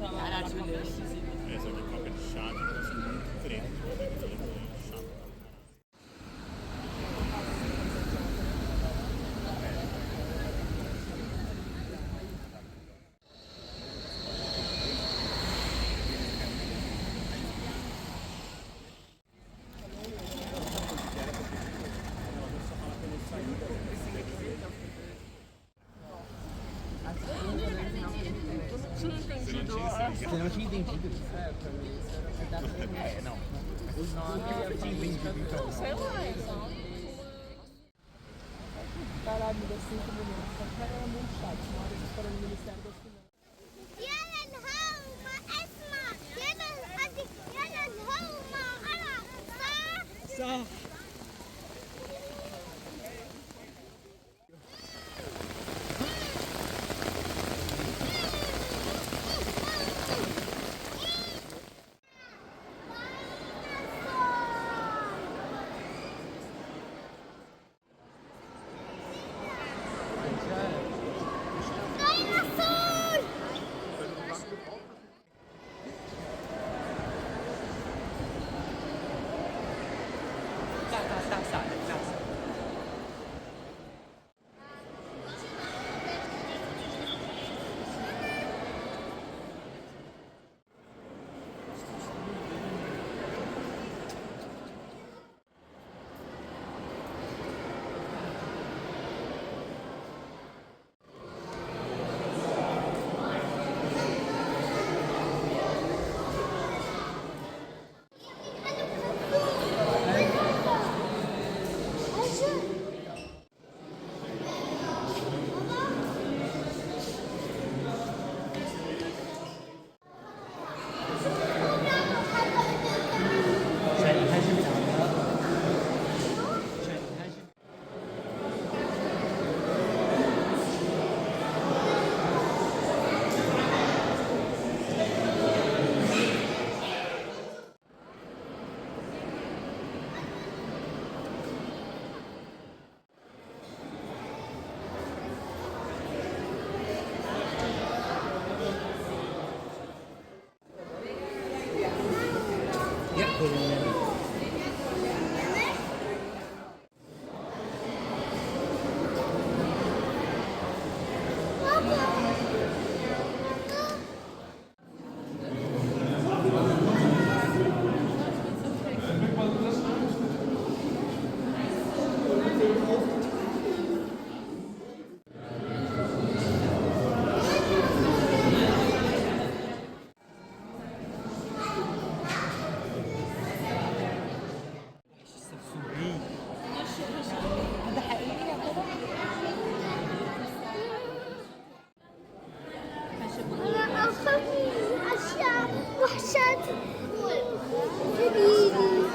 Era natürlich. Essa de coca de chá, de gosto muito diferente de chá. Tinha entendido. Você não tinha entendido? É, não. Os nomes eu tinha entendido, então. Sei lá, então. Caralho, me deu 5 minutos. Só que era muito chato. Uma hora eles foram no Ministério das Finanças. يلا الهومة اسمع يلا الهومة أنا صح Só. ديناصور Tá, sai. أنا أخاف أشياء وحشات كبيرة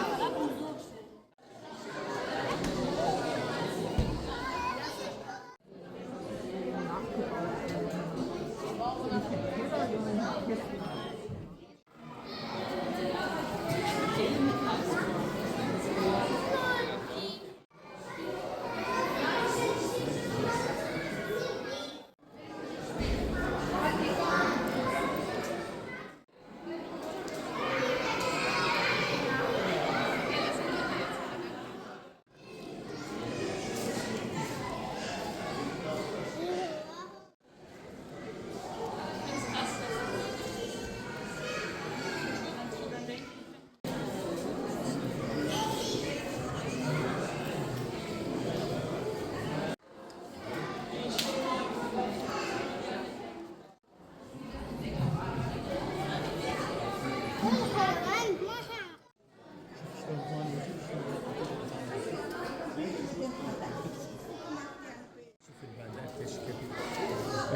شوف الباندات قديش كبير.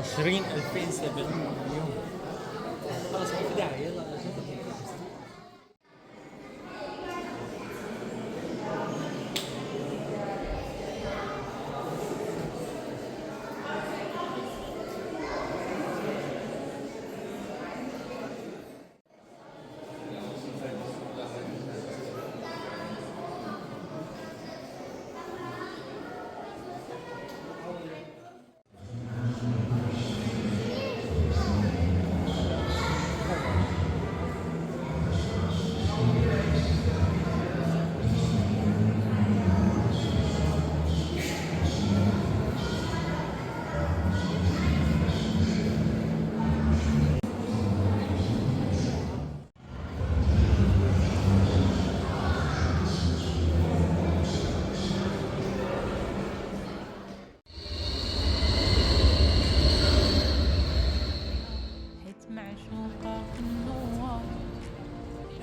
20,270 مليون. خلاص ما في داعي يلا جد.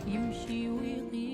يمشي ويغيب